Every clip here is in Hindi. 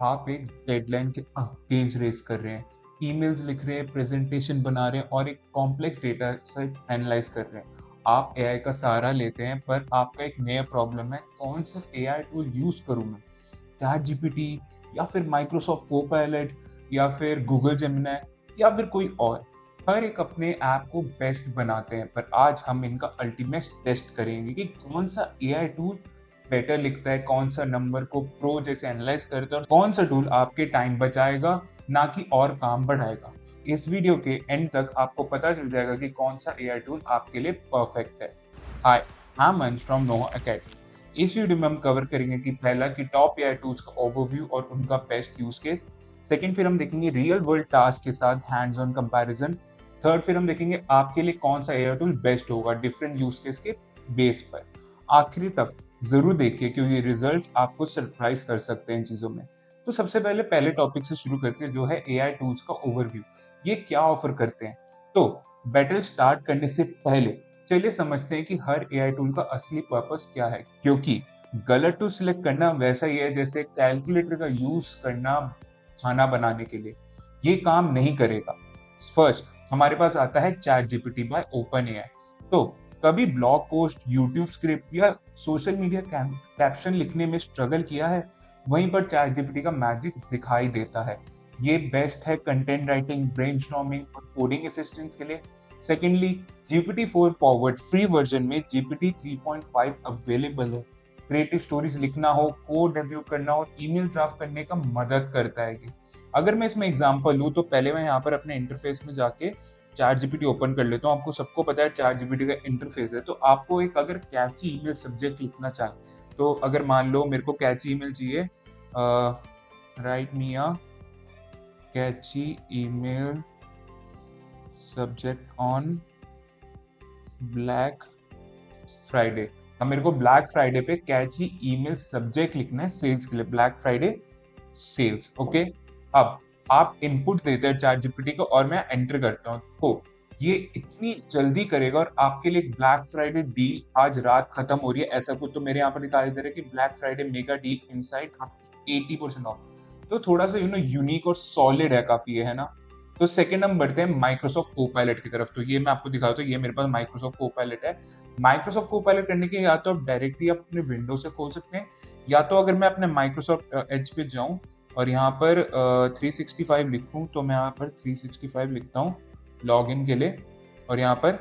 आप एक डेडलाइन के अगेंस्ट रेस कर रहे हैं, ईमेल्स लिख रहे हैं, प्रेजेंटेशन बना रहे हैं और एक कॉम्प्लेक्स डेटा सेट एनालाइज कर रहे हैं। आप एआई का सहारा लेते हैं, पर आपका एक नया प्रॉब्लम है, कौन सा एआई टूल यूज करूं मैं? चैट जीपीटी या फिर माइक्रोसॉफ्ट कोपायलट या फिर गूगल जेमिनी या फिर कोई और। हर एक अपने ऐप को बेस्ट बनाते हैं, पर आज हम इनका अल्टीमेट टेस्ट करेंगे कि कौन सा एआई टूल बेटर लिखता है, कौन सा नंबर को प्रो जैसे एनालाइज करता है और कौन सा टूल आपके टाइम बचाएगा ना कि और काम बढ़ाएगा। इस वीडियो के एंड तक आपको पता चल जाएगा कि कौन सा एआई टूल आपके लिए परफेक्ट है। हाय, आई एम अंश फ्रॉम नोहा एकेडमी। इस वीडियो में हम कवर करेंगे कि पहला कि टॉप एआई टूल्स का ओवरव्यू और उनका बेस्ट यूज केस। सेकंड, फिर हम देखेंगे रियल वर्ल्ड टास्क के साथ हैंड्स ऑन कंपैरिजन। थर्ड, फिर हम देखेंगे आपके लिए कौन सा एआई टूल बेस्ट होगा डिफरेंट यूज केस के बेस पर। आखिरी तक जरूर देखिए क्योंकि रिजल्ट्स आपको सरप्राइज कर सकते हैं इन चीजों में। तो सबसे पहले टॉपिक से शुरू करते हैं, जो है एआई टूल्स का ओवरव्यू। ये क्या ऑफर करते हैं? तो बैटल स्टार्ट करने से पहले चलिए समझते हैं कि हर एआई टूल का असली पर्पस क्या है, क्योंकि गलत टूल सिलेक्ट करना वैसा ही है जैसे कैलकुलेटर का यूज करना खाना बनाने के लिए। ये काम नहीं करेगा। फर्स्ट हमारे पास आता है chat GPT bye open AI. तो कभी ब्लॉग पोस्ट, यूट्यूब स्क्रिप्ट या सोशल मीडिया कैप्शन लिखने में स्ट्रगल किया है? वहीं पर चैट जीपीटी का मैजिक दिखाई देता है। ये बेस्ट है कंटेंट राइटिंग, ब्रेनस्टॉर्मिंग और कोडिंग असिस्टेंस के लिए। Secondly, GPT-4 powered free version में GPT 3.5 अवेलेबल है। क्रिएटिव स्टोरीज लिखना हो, कोड रिव्यू करना हो, ईमेल ड्राफ्ट करने का मदद करता है ये। अगर मैं इसमें एग्जांपल लूँ तो पहले मैं यहाँ पर अपने इंटरफेस में जाके चैट जीपीटी ओपन कर लेता हूँ। आपको सबको पता है चैट जीपीटी का इंटरफेस है। तो आपको एक अगर कैची ईमेल सब्जेक्ट लिखना चाहे, तो अगर मान लो मेरे को कैची ईमेल चाहिए, write me a catchy email subject on black Friday. अब मेरे को ब्लैक फ्राइडे पे कैची ईमेल सब्जेक्ट लिखना है सेल्स के लिए, ब्लैक फ्राइडे सेल्स। ओके, अब आप इनपुट देते हैं चैट जीपीटी को और मैं एंटर करता हूँ, तो ये इतनी जल्दी करेगा और आपके लिए ब्लैक फ्राइडे डील आज रात खत्म हो रही है ऐसा कुछ। तो मेरे यहाँ पर दिखाई दे रहा है कि black Friday mega deal inside 80% of. तो थोड़ा सा यूनिक और सॉलिड है काफी, है ना। तो सेकंड हम बढ़ते हैं माइक्रोसॉफ्ट कोपायलट की तरफ। तो ये मैं आपको दिखाता हूँ, ये मेरे पास माइक्रोसॉफ्ट कोपायलट है। माइक्रोसॉफ्ट कोपायलट करने के या तो आप डायरेक्टली अपने विंडो से खोल सकते हैं, या तो अगर मैं अपने माइक्रोसॉफ्ट एज पे जाऊं और यहाँ पर 365 लिखूं, तो मैं यहाँ पर 365 लिखता हूँ लॉग इन के लिए और यहाँ पर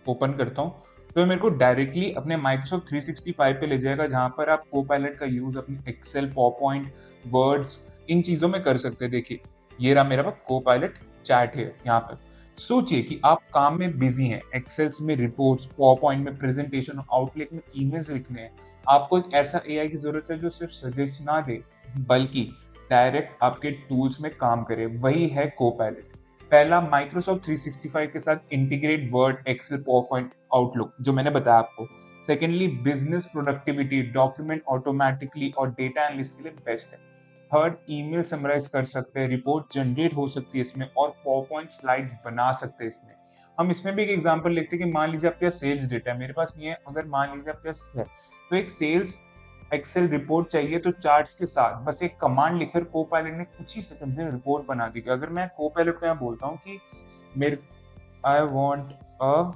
ओपन करता हूँ। तो मेरे को डायरेक्टली अपने माइक्रोसॉफ्ट 365 पे ले जाएगा, जहाँ पर आप कोपायलट का यूज अपने एक्सेल, पावरपॉइंट, वर्ड्स, इन चीजों में कर सकते हैं। देखिए, ये रहा मेरा पास कोपायलट चैट है यहाँ पर। सोचिए कि आप काम में बिजी हैं, एक्सेल्स में रिपोर्ट्स, पावरपॉइंट में प्रेजेंटेशन, आउटलुक में ईमेल्स लिखने हैं। आपको एक ऐसा एआई की जरूरत है जो सिर्फ सजेस्ट ना दे, बल्कि डायरेक्ट आपके टूल्स में काम करे। वही है कोपायलट। पहला, माइक्रोसॉफ्ट 365 के साथ integrate Word, Excel, PowerPoint, Outlook, जो मैंने बताया आपको। Secondly, business productivity, document automatically और डेटा एनालिस्ट के लिए बेस्ट है। थर्ड, ईमेल समराइज कर सकते हैं, रिपोर्ट जनरेट हो सकती है इसमें और पावरपॉइंट स्लाइड्स बना सकते हैं इसमें। हम इसमें भी एक एग्जांपल लेते हैं कि मान लीजिए आपके पास सेल्स डेटा है, मेरे पास नहीं है, अगर मान लीजिए आपके पास है, तो एक सेल्स एक्सेल रिपोर्ट चाहिए, तो चार्ट्स के साथ बस एक कमांड लिखकर कोपायलट ने कुछ ही सेकंड में रिपोर्ट बना दी। अगर मैं कोपायलट को यहाँ बोलता हूँ कि मेरे I want a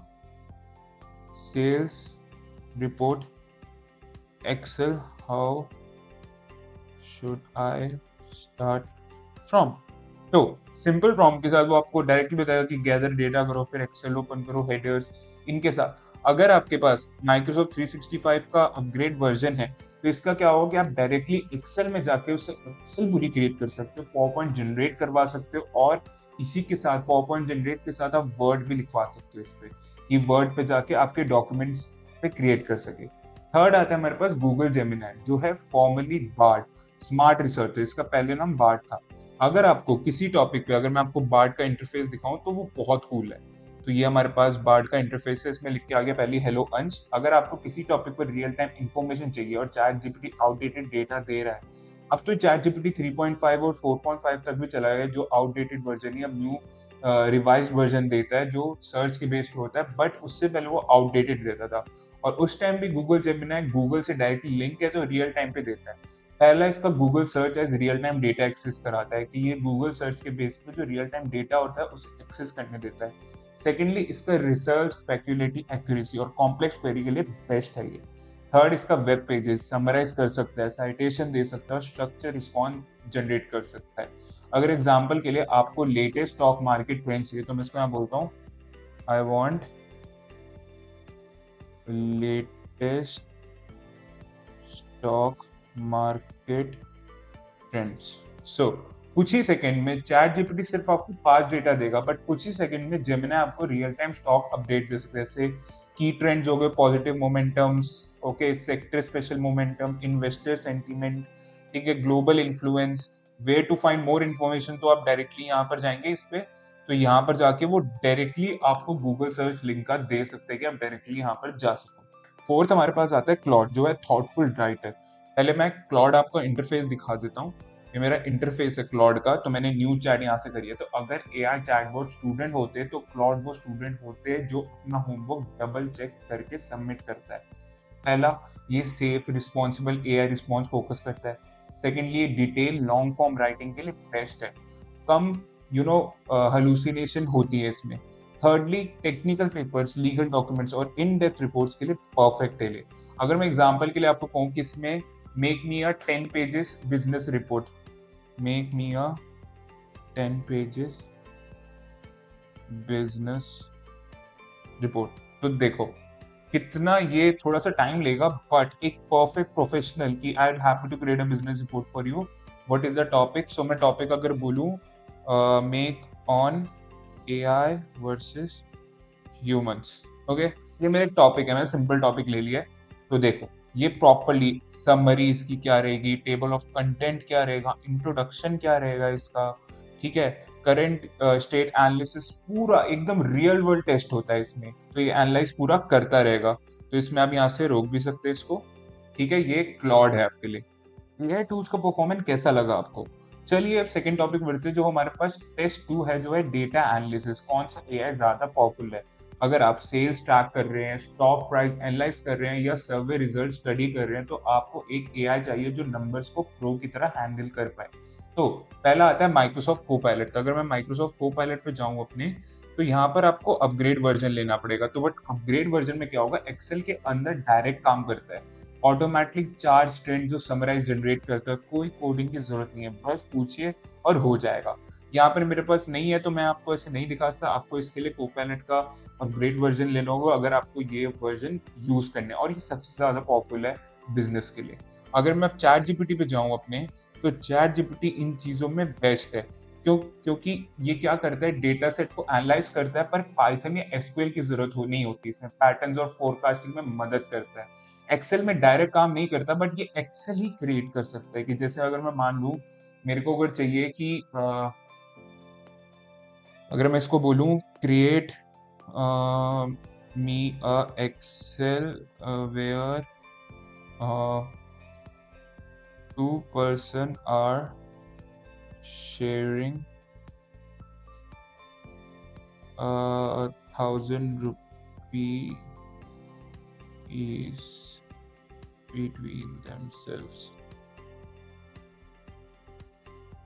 sales report Excel, how should I start from? तो सिंपल प्रॉम्प्ट के साथ वो आपको डायरेक्टली बताएगा कि गैदर डेटा करो, फिर एक्सेल ओपन करो, हेडर्स इनके साथ। अगर आपके पास माइक्रोसॉफ्ट 365 का अपग्रेड वर्जन है, तो इसका क्या होगा कि आप डायरेक्टली एक्सेल में जाके उससे एक्सेल पूरी क्रिएट कर सकते हो, पावरपॉइंट जनरेट करवा सकते हो और इसी के साथ पावरपॉइंट जनरेट के साथ आप वर्ड भी लिखवा सकते हो इस पे, कि वर्ड पे जाके आपके डॉक्यूमेंट्स पे क्रिएट कर सके। थर्ड आता है हमारे पास गूगल जेमिनी, जो है फॉर्मली बार्ड स्मार्ट रिसर्चर। इसका पहले नाम बार्ड था। अगर आपको किसी टॉपिक पे, अगर मैं आपको बार्ड का इंटरफेस दिखाऊं तो वो बहुत कूल है। तो ये हमारे पास बार्ड का इंटरफेस है, इसमें लिख के आ गया पहले हेलो अंश। अगर आपको किसी टॉपिक पर रियल टाइम इंफॉर्मेशन चाहिए और चैट जीपीटी आउटडेटेड डेटा दे रहा है, अब तो चैट जीपीटी 3.5 और 4.5 तक भी चला गया, जो आउटडेटेड वर्जन या न्यू रिवाइज्ड वर्जन देता है, जो सर्च के बेस पे होता है, बट उससे पहले वो आउटडेटेड देता था। और उस टाइम भी गूगल जेमिनी गूगल से डायरेक्टली लिंक है, तो रियल टाइम पे देता है। पहला इसका Google search as real time data access कराता है कि ये गूगल सर्च के बेस पे जो रियल टाइम डेटा होता है उसे एक्सेस करने देता है। सेकेंडली इसका रिसर्च, स्पेक्युलेटिव एक्यूरेसी और कॉम्प्लेक्स क्वेरी के लिए बेस्ट है ये। थर्ड इसका वेब पेजेस समराइज कर सकता है, साइटेशन दे सकता है, स्ट्रक्चर रिस्पॉन्स जनरेट कर सकता है। अगर एग्जाम्पल के लिए आपको लेटेस्ट स्टॉक मार्केट ट्रेंड चाहिए तो मैं इसको यहाँ बोलता हूँ I want latest stock market trends. So कुछ ही सेकंड में चैट जीपीटी सिर्फ आपको पांच डेटा देगा, बट कुछ ही सेकंड में जेमिनी आपको रियल टाइम स्टॉक अपडेट दे सकते हैं, जैसे की ट्रेंड्स हो गए, positive momentums, okay, sector special momentum, investor sentiment, ठीक है, global influence, where to find more information. तो आप डायरेक्टली यहाँ पर जाएंगे इस पे, तो यहाँ पर जाके वो डायरेक्टली आपको गूगल सर्च लिंक का दे सकते हैं कि आप डायरेक्टली यहाँ पर जा सको। फोर्थ हमारे पास आता है क्लॉड, जो है थॉटफुल राइटर। पहले मैं क्लॉड आपको इंटरफेस दिखा देता हूँ। ये मेरा इंटरफेस है क्लॉड का, तो मैंने न्यू चैट यहाँ से करी है। तो अगर एआई चैटबॉट स्टूडेंट होते तो क्लॉड वो स्टूडेंट होते जो अपना होमवर्क डबल चेक करके सबमिट करता है। पहला, ये safe responsible AI response focus करता है। Secondly, detail long form writing के लिए बेस्ट है, कम हलूसिनेशन होती है इसमें। Thirdly, technical papers, legal documents और इन डेप्थ रिपोर्ट्स के लिए परफेक्ट है। अगर मैं एग्जांपल के लिए आपको कहूँ कि इसमें make me a 10 pages business report, make me a 10 pages business report, तो देखो कितना ये थोड़ा सा टाइम लेगा, बट एक परफेक्ट प्रोफेशनल की I am happy to create a business report for you, what is the topic. So मैं टॉपिक अगर बोलूं make on AI versus humans, okay, ये मेरा टॉपिक है, मैंने सिंपल टॉपिक ले लिया है। तो देखो ये प्रॉपरली समरी इसकी क्या रहेगी, टेबल ऑफ कंटेंट क्या रहेगा, इंट्रोडक्शन क्या रहेगा इसका, ठीक है, करंट स्टेट एनालिसिस, पूरा एकदम रियल वर्ल्ड टेस्ट होता है इसमें, तो ये एनालाइज पूरा करता रहेगा। तो इसमें आप यहाँ से रोक भी सकते हैं इसको, ठीक है। ये क्लॉड है आपके लिए। एआई टूल्स का परफॉर्मेंस कैसा लगा आपको? चलिए अब सेकंड टॉपिक बढ़ते हैं, जो हमारे पास टेस्ट 2 है, जो है डेटा एनालिसिस। कौन सा एआई ज्यादा पावरफुल है? अगर आप सेल्स ट्रैक कर रहे हैं, स्टॉक प्राइस एनालाइज कर रहे हैं या सर्वे रिजल्ट स्टडी कर रहे हैं, तो आपको एक एआई चाहिए जो नंबर्स को प्रो की तरह हैंडल कर पाए। तो पहला आता है माइक्रोसॉफ्ट कोपायलट। तो अगर मैं माइक्रोसॉफ्ट कोपायलट पे जाऊं अपने, तो यहाँ पर आपको अपग्रेड वर्जन लेना पड़ेगा। तो बट अपग्रेड वर्जन में क्या होगा, एक्सेल के अंदर डायरेक्ट काम करता है, ऑटोमेटिक चार्ज ट्रेंड जो समराइज जनरेट करता है, कोई कोडिंग की जरूरत नहीं है, बस पूछिए और हो जाएगा। यहाँ पर मेरे पास नहीं है तो मैं आपको ऐसे नहीं दिखा सकता, आपको इसके लिए कोपायलट का अपग्रेड वर्जन लेना होगा अगर आपको ये वर्जन यूज करना है, और ये सबसे ज्यादा पावरफुल है बिजनेस के लिए। अगर मैं चैट जीपीटी पे जाऊं अपने, तो चैट जीपीटी इन चीजों में बेस्ट है, क्योंकि ये क्या करता है, डेटा सेट को एनालाइज करता है, पर पाइथन या एसक्यूएल की जरूरत नहीं होती इसमें, पैटर्न्स और फोरकास्टिंग में मदद करता है। एक्सेल में डायरेक्ट काम नहीं करता, बट ये एक्सेल ही क्रिएट कर सकता है। कि जैसे अगर मैं मान लूं, मेरे को अगर चाहिए कि अगर मैं इसको बोलूं create me a Excel where 2 person are sharing 1,000 rupees between themselves,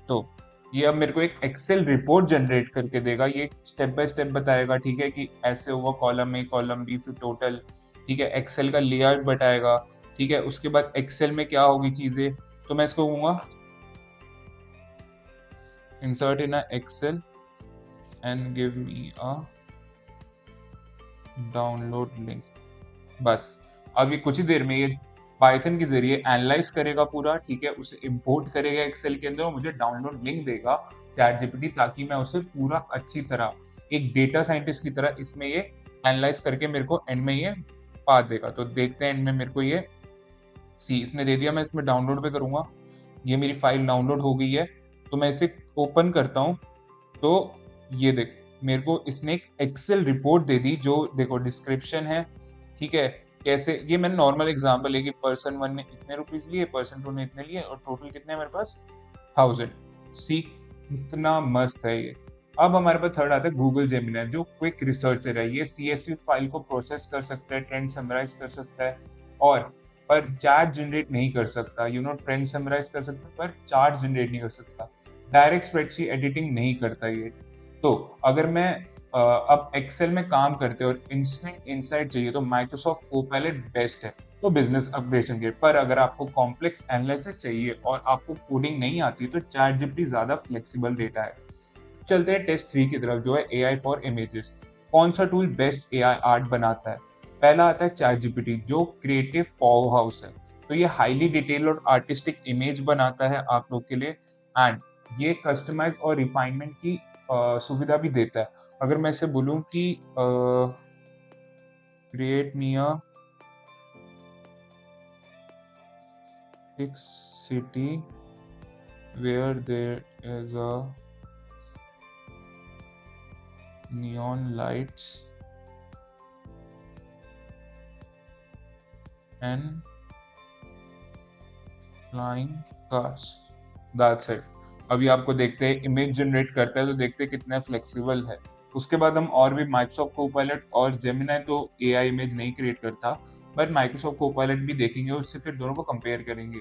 तो ये अब मेरे को एक एक्सेल रिपोर्ट जनरेट करके देगा। ये स्टेप बाय स्टेप बताएगा, ठीक है, कि ऐसे हुआ कॉलम ए कॉलम बी फिर टोटल, ठीक है, एक्सेल का लेआउट बताएगा, ठीक है। उसके बाद एक्सेल में क्या होगी चीजें, तो मैं इसको कहूंगा insert in Excel and give me a download link. बस अब ये कुछ ही देर में ये पाइथन के जरिए एनालाइज करेगा पूरा, ठीक है, उसे इंपोर्ट करेगा एक्सेल के अंदर और मुझे डाउनलोड लिंक देगा चैट जीपीटी, ताकि मैं उसे पूरा अच्छी तरह एक डेटा साइंटिस्ट की तरह इसमें ये एनालाइज करके मेरे को एंड में ये पा देगा। तो देखते हैं एंड में मेरे को ये इसने दे दिया, मैं इसमें डाउनलोड पे करूंगा, ये मेरी फाइल डाउनलोड हो गई है। तो मैं इसे ओपन करता हूँ, तो ये देख मेरे को इसने एक एक्सेल रिपोर्ट दे दी, जो देखो डिस्क्रिप्शन है, ठीक है, कैसे, ये मैंने नॉर्मल एग्जांपल है कि पर्सन 1 ने इतने रुपीस लिए, पर्सन 2 ने इतने लिए और टोटल कितने मेरे पास 1000। सी इतना मस्त है ये। अब हमारे पास थर्ड आता है गूगल जेमिनी, जो क्विक रिसर्चर है। ये CSV फाइल को प्रोसेस कर सकता है, ट्रेंड समराइज कर सकता है और पर चार्ट जनरेट नहीं कर सकता, ट्रेंड समराइज कर सकता पर चार्ट जनरेट नहीं कर सकता, डायरेक्ट स्प्रेडशीट एडिटिंग नहीं करता ये। तो अगर मैं अब एक्सेल में काम करते और इंस्टेंट इनसाइट चाहिए तो माइक्रोसॉफ्ट कोपायलट बेस्ट है तो बिजनेस अपग्रेडेशन के। पर अगर आपको कॉम्प्लेक्स एनालिसिस चाहिए और आपको कोडिंग नहीं आती तो चैट जीपीटी ज्यादा फ्लेक्सिबल डेटा है। चलते हैं टेस्ट 3 की तरफ, जो है एआई फॉर इमेजेस। कौन सा टूल बेस्ट एआई आर्ट बनाता है? पहला आता है चैट जीपीटी, जो क्रिएटिव पावर हाउस है। तो ये हाईली डिटेल और आर्टिस्टिक इमेज बनाता है आप लोग के लिए, एंड ये कस्टमाइज और रिफाइनमेंट की सुविधा भी देता है। अगर मैं इसे बोलूं कि create me a city where there is a neon lights and flying cars, that's it। अभी आपको देखते हैं इमेज जनरेट करता है तो देखते हैं कितना फ्लेक्सिबल है। उसके बाद हम और भी माइक्रोसॉफ्ट कोपायलट और जेमिनाई तो एआई इमेज नहीं क्रिएट करता, बट माइक्रोसॉफ्ट कोपायलट भी देखेंगे और उससे फिर दोनों को कंपेयर करेंगे।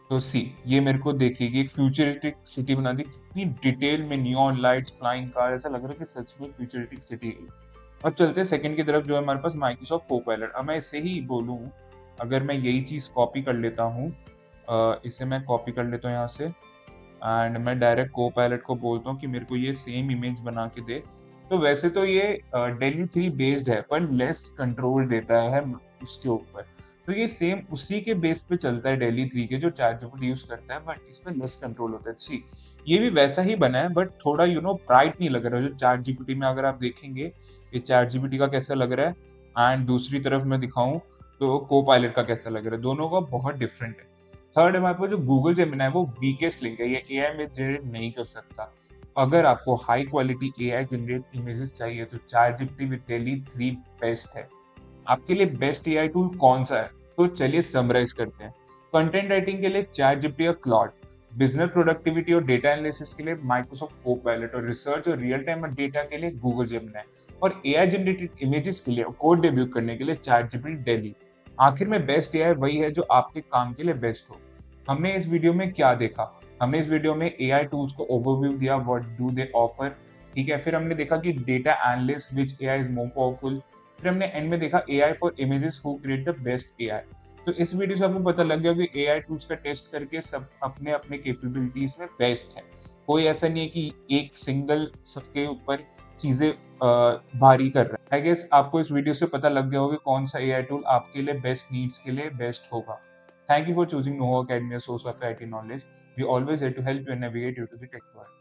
तो सी, ये मेरे को देखिए एक फ्यूचरिस्टिक सिटी बना दी, कितनी डिटेल में नियॉन लाइट्स, फ्लाइंग कार, ऐसा लग रहा है कि सच में फ्यूचरिस्टिक सिटी है। अब चलते हैं सेकंड की तरफ, जो है हमारे पास माइक्रोसॉफ्ट कोपायलट। अब मैं इसे ही बोलूँ, अगर मैं यही चीज़ कॉपी कर लेता हूँ, इसे मैं कॉपी कर लेता हूँ यहाँ से, एंड मैं डायरेक्ट कोपायलट को बोलता हूँ कि मेरे को ये सेम इमेज बना के दे। तो वैसे तो ये डेली 3 बेस्ड है पर लेस कंट्रोल देता है उसके ऊपर। तो ये सेम उसी के बेस पे चलता है डेली 3 के, जो चैट जीपीटी यूज करता है, बट इसमें लेस कंट्रोल होता है। सी, ये भी वैसा ही बना है बट थोड़ा ब्राइट नहीं लग रहा है, जो चैट जीपीटी में अगर आप देखेंगे ये चैट जीपीटी का कैसा लग रहा है, एंड दूसरी तरफ मैं दिखाऊं तो कोपायलट का कैसा लग रहा है, दोनों का बहुत डिफरेंट है। थर्ड हमारे पास जो गूगल जेमिनी है वो वीकेस्ट लिंक है, ये एआई में जनरेट नहीं कर सकता। अगर आपको high quality AI generate images चाहिए तो chat GPT with daily 3 best है। आपके लिए बेस्ट एआई टूल कौन सा है? तो चलिए समराइज करते हैं। कंटेंट राइटिंग के लिए चैट जीपीटी और क्लॉड, बिजनेस प्रोडक्टिविटी और डेटा एनालिसिस के लिए माइक्रोसॉफ्ट कोपायलट, और रिसर्च और रियल टाइम डेटा के लिए गूगल जेमिनी, और एआई जनरेटेड इमेजेस के लिए कोड डेब्यू करने के लिए चैट जीपीटी डेली। आखिर में बेस्ट एआई वही है जो आपके काम के लिए बेस्ट हो। हमने इस वीडियो में क्या देखा? हमने इस वीडियो में एआई टूल्स को ओवरव्यू दिया, व्हाट डू दे ऑफर, ठीक है। फिर हमने देखा कि data analyst which AI is more powerful. फिर हमने एंड में देखा AI for images who create the best AI. तो इस वीडियो से आपको पता लग गया कि एआई टूल्स का टेस्ट करके सब अपने अपने कैपेबिलिटीज में बेस्ट है। कोई ऐसा नहीं है कि एक सिंगल सबके ऊपर चीजें भारी कर रहा है। आई गेस आपको इस वीडियो से पता लग गया होगा कि कौन सा एआई टूल आपके लिए बेस्ट नीड्स के लिए बेस्ट होगा। Thank you for choosing Nova Academy, a source of IT knowledge. We always here to help you and navigate you to the tech world.